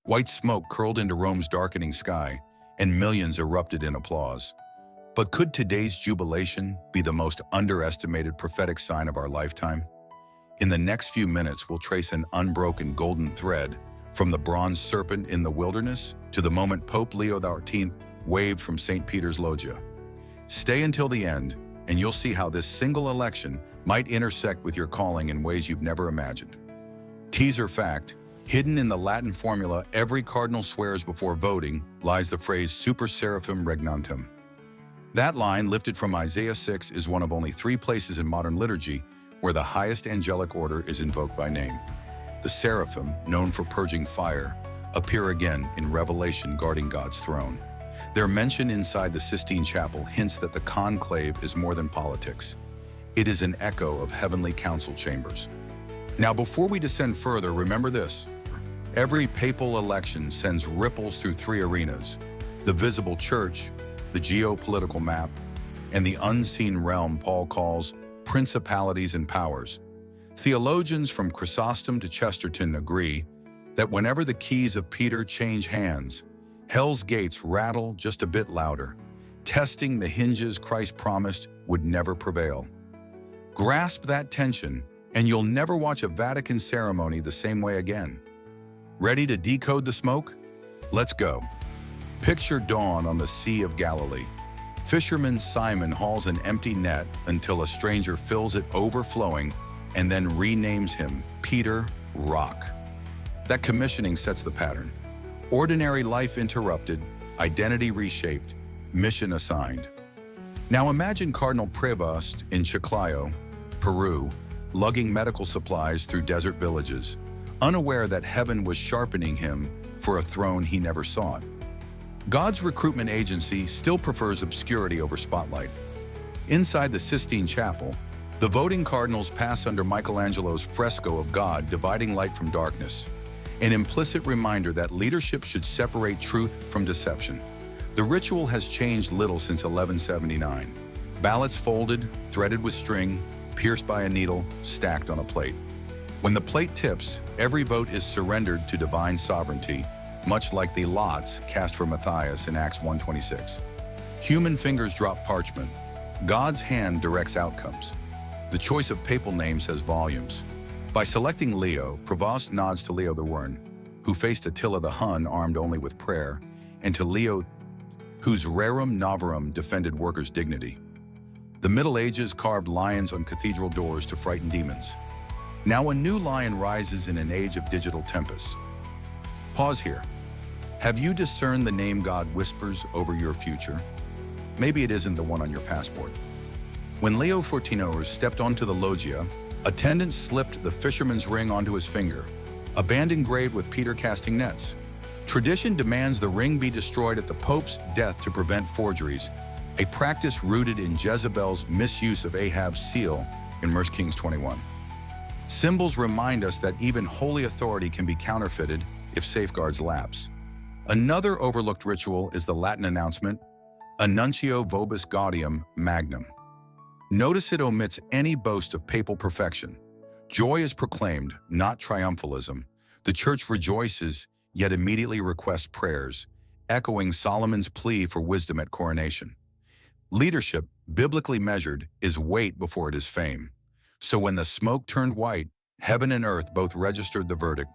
White smoke curled into Rome's darkening sky, and millions erupted in applause. But could today's jubilation be the most underestimated prophetic sign of our lifetime? In the next few minutes, we'll trace an unbroken golden thread from the bronze serpent in the wilderness to the moment Pope Leo XIV waved from St. Peter's Loggia. Stay until the end, and you'll see how this single election might intersect with your calling in ways you've never imagined. Teaser fact: hidden in the Latin formula every cardinal swears before voting lies the phrase super seraphim regnantem. That line, lifted from Isaiah 6, is one of only 3 places in modern liturgy where the highest angelic order is invoked by name. The seraphim, known for purging fire, appear again in Revelation guarding God's throne. Their mention inside the Sistine Chapel hints that the conclave is more than politics. It is an echo of heavenly council chambers. Now, before we descend further, remember this. Every papal election sends ripples through 3 arenas: the visible church, the geopolitical map, and the unseen realm Paul calls principalities and powers. Theologians from Chrysostom to Chesterton agree that whenever the keys of Peter change hands, hell's gates rattle just a bit louder, testing the hinges Christ promised would never prevail. Grasp that tension, and you'll never watch a Vatican ceremony the same way again. Ready to decode the smoke? Let's go. Picture dawn on the Sea of Galilee. Fisherman Simon hauls an empty net until a stranger fills it overflowing and then renames him Peter Rock. That commissioning sets the pattern. Ordinary life interrupted, identity reshaped, mission assigned. Now imagine Cardinal Prevost in Chiclayo, Peru, lugging medical supplies through desert villages, unaware that heaven was sharpening him for a throne he never sought. God's recruitment agency still prefers obscurity over spotlight. Inside the Sistine Chapel, the voting cardinals pass under Michelangelo's fresco of God dividing light from darkness, an implicit reminder that leadership should separate truth from deception. The ritual has changed little since 1179. Ballots folded, threaded with string, pierced by a needle, stacked on a plate. When the plate tips, every vote is surrendered to divine sovereignty, much like the lots cast for Matthias in Acts 1:26. Human fingers drop parchment. God's hand directs outcomes. The choice of papal name says volumes. By selecting Leo, Prevost nods to Leo I, who faced Attila the Hun armed only with prayer, and to Leo, whose rerum novarum defended workers' dignity. The Middle Ages carved lions on cathedral doors to frighten demons. Now a new lion rises in an age of digital tempests. Pause here. Have you discerned the name God whispers over your future? Maybe it isn't the one on your passport. When Leo XIV stepped onto the loggia, attendants slipped the fisherman's ring onto his finger, a band engraved with Peter casting nets. Tradition demands the ring be destroyed at the Pope's death to prevent forgeries, a practice rooted in Jezebel's misuse of Ahab's seal in 1 Kings 21. Symbols remind us that even holy authority can be counterfeited if safeguards lapse. Another overlooked ritual is the Latin announcement, Annuncio Vobis Gaudium Magnum. Notice it omits any boast of papal perfection. Joy is proclaimed, not triumphalism. The Church rejoices, yet immediately requests prayers, echoing Solomon's plea for wisdom at coronation. Leadership, biblically measured, is weight before it is fame. So when the smoke turned white, heaven and earth both registered the verdict.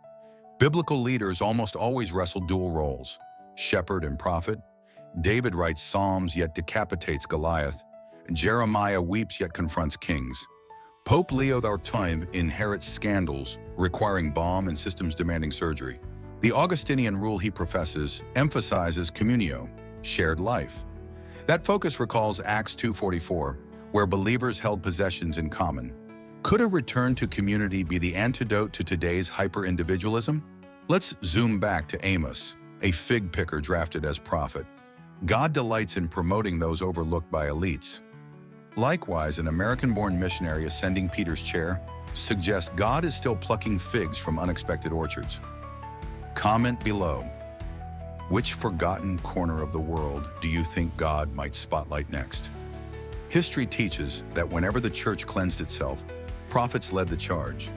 Biblical leaders almost always wrestle dual roles, shepherd and prophet. David writes psalms yet decapitates Goliath. Jeremiah weeps yet confronts kings. Pope Leo XIV inherits scandals requiring balm and systems demanding surgery. The Augustinian rule he professes emphasizes communio, shared life. That focus recalls Acts 2:44, where believers held possessions in common. Could a return to community be the antidote to today's hyper-individualism? Let's zoom back to Amos, a fig picker drafted as prophet. God delights in promoting those overlooked by elites. Likewise, an American-born missionary ascending Peter's chair suggests God is still plucking figs from unexpected orchards. Comment below. Which forgotten corner of the world do you think God might spotlight next? History teaches that whenever the Church cleansed itself, prophets led the charge.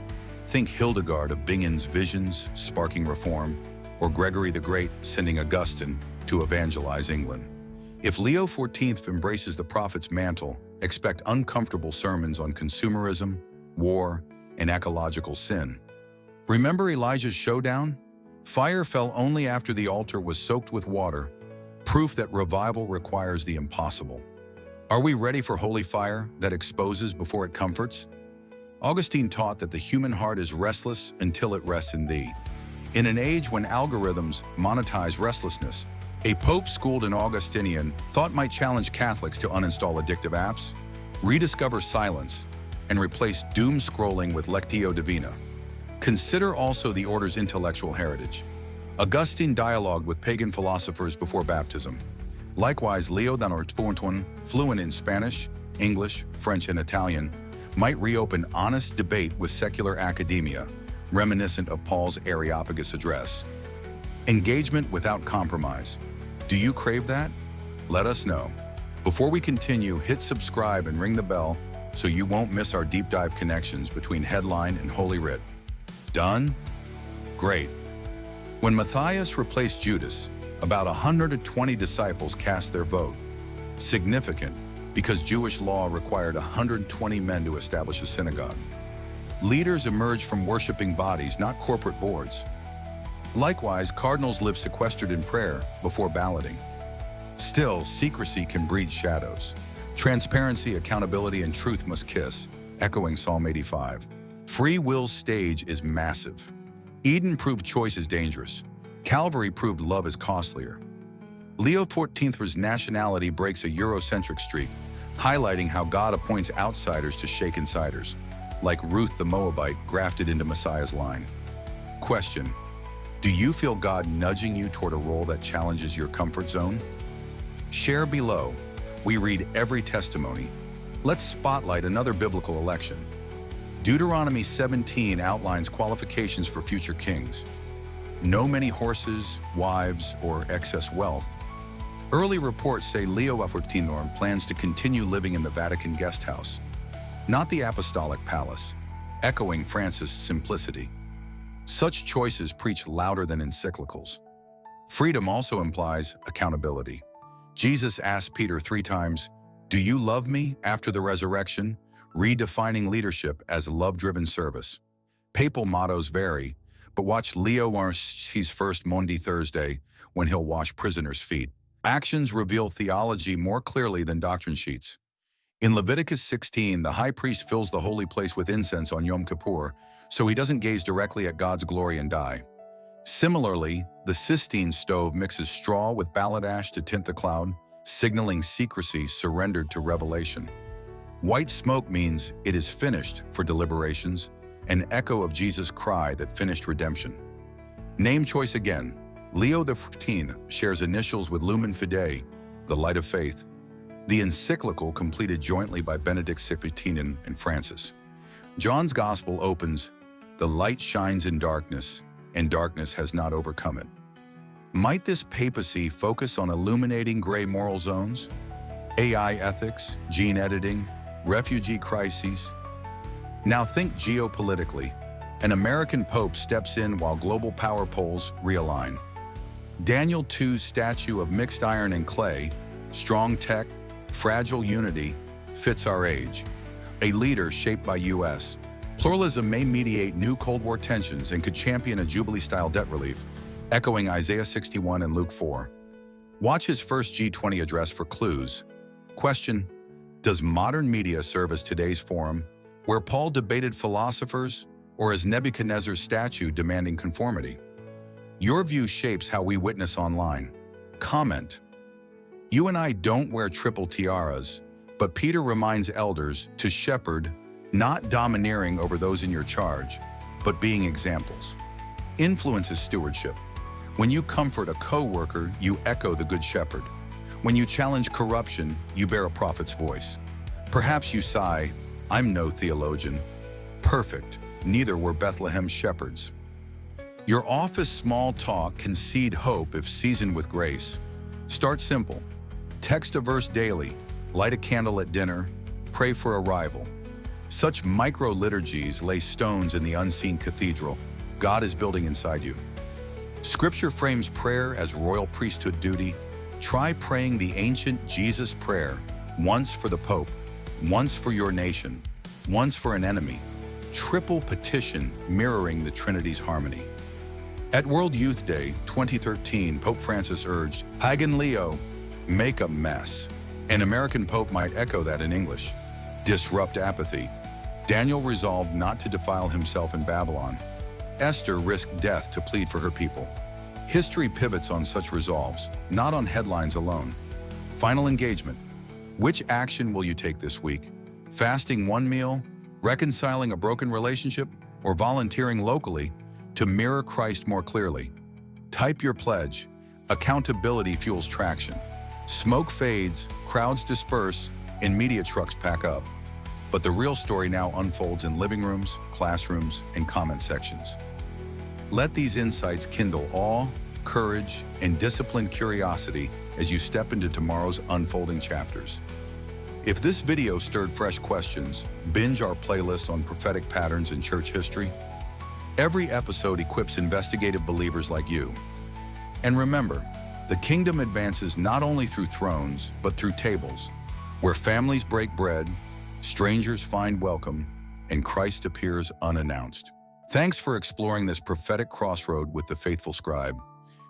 Think Hildegard of Bingen's visions sparking reform, or Gregory the Great sending Augustine to evangelize England. If Leo XIV embraces the prophet's mantle, expect uncomfortable sermons on consumerism, war, and ecological sin. Remember Elijah's showdown? Fire fell only after the altar was soaked with water, proof that revival requires the impossible. Are we ready for holy fire that exposes before it comforts? Augustine taught that the human heart is restless until it rests in thee. In an age when algorithms monetize restlessness, a pope schooled in Augustinian thought might challenge Catholics to uninstall addictive apps, rediscover silence, and replace doom scrolling with Lectio Divina. Consider also the order's intellectual heritage. Augustine dialogued with pagan philosophers before baptism. Likewise, Leo XIV, fluent in Spanish, English, French, and Italian, might reopen honest debate with secular academia, reminiscent of Paul's Areopagus address. Engagement without compromise. Do you crave that? Let us know. Before we continue, hit subscribe and ring the bell so you won't miss our deep dive connections between headline and Holy Writ. Done? Great. When Matthias replaced Judas, about 120 disciples cast their vote. Significant, because Jewish law required 120 men to establish a synagogue. Leaders emerged from worshiping bodies, not corporate boards. Likewise, cardinals live sequestered in prayer before balloting. Still, secrecy can breed shadows. Transparency, accountability, and truth must kiss, echoing Psalm 85. Free will's stage is massive. Eden proved choice is dangerous. Calvary proved love is costlier. Leo XIV's nationality breaks a Eurocentric streak, highlighting how God appoints outsiders to shake insiders, like Ruth the Moabite grafted into Messiah's line. Question: do you feel God nudging you toward a role that challenges your comfort zone? Share below. We read every testimony. Let's spotlight another biblical election. Deuteronomy 17 outlines qualifications for future kings. No many horses, wives, or excess wealth. Early reports say Leo XIV plans to continue living in the Vatican guest house, not the apostolic palace, echoing Francis' simplicity. Such choices preach louder than encyclicals. Freedom also implies accountability. Jesus asked Peter 3 times, "Do you love me?" after the resurrection, redefining leadership as love-driven service. Papal mottos vary, but watch Leo XIV's first Maundy Thursday when he'll wash prisoners' feet. Actions reveal theology more clearly than doctrine sheets. In Leviticus 16, the high priest fills the holy place with incense on Yom Kippur, so he doesn't gaze directly at God's glory and die. Similarly, the Sistine stove mixes straw with baladash to tint the cloud, signaling secrecy surrendered to revelation. White smoke means it is finished for deliberations, an echo of Jesus' cry that finished redemption. Name choice again. Leo XIV shares initials with Lumen Fidei, the light of faith, the encyclical completed jointly by Benedict XVI and Francis. John's Gospel opens, "The light shines in darkness, and darkness has not overcome it." Might this papacy focus on illuminating gray moral zones? AI ethics, gene editing, refugee crises? Now think geopolitically. An American pope steps in while global power poles realign. Daniel 2's statue of mixed iron and clay, strong tech, fragile unity, fits our age. A leader shaped by U.S. pluralism may mediate new Cold War tensions and could champion a Jubilee-style debt relief, echoing Isaiah 61 and Luke 4. Watch his first G20 address for clues. Question: does modern media serve as today's forum, where Paul debated philosophers, or is Nebuchadnezzar's statue demanding conformity? Your view shapes how we witness online. Comment. You and I don't wear triple tiaras, but Peter reminds elders to shepherd, not domineering over those in your charge, but being examples. Influence is stewardship. When you comfort a co-worker, you echo the Good Shepherd. When you challenge corruption, you bear a prophet's voice. Perhaps you sigh, "I'm no theologian." Perfect. Neither were Bethlehem's shepherds. Your office small talk can seed hope if seasoned with grace. Start simple. Text a verse daily, light a candle at dinner, pray for a rival. Such micro-liturgies lay stones in the unseen cathedral God is building inside you. Scripture frames prayer as royal priesthood duty. Try praying the ancient Jesus prayer, once for the Pope, once for your nation, once for an enemy. Triple petition mirroring the Trinity's harmony. At World Youth Day 2013, Pope Francis urged, Pagan Leo, make a mess. An American pope might echo that in English. Disrupt apathy. Daniel resolved not to defile himself in Babylon. Esther risked death to plead for her people. History pivots on such resolves, not on headlines alone. Final engagement. Which action will you take this week? Fasting one meal, reconciling a broken relationship, or volunteering locally to mirror Christ more clearly? Type your pledge. Accountability fuels traction. Smoke fades, crowds disperse, and media trucks pack up. But the real story now unfolds in living rooms, classrooms, and comment sections. Let these insights kindle awe, courage, and disciplined curiosity as you step into tomorrow's unfolding chapters. If this video stirred fresh questions, binge our playlist on prophetic patterns in church history. Every episode equips investigative believers like you. And remember, the kingdom advances not only through thrones, but through tables, where families break bread, strangers find welcome, and Christ appears unannounced. Thanks for exploring this prophetic crossroad with the Faithful Scribe.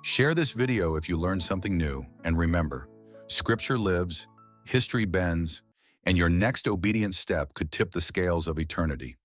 Share this video if you learned something new, and remember, Scripture lives, history bends, and your next obedient step could tip the scales of eternity.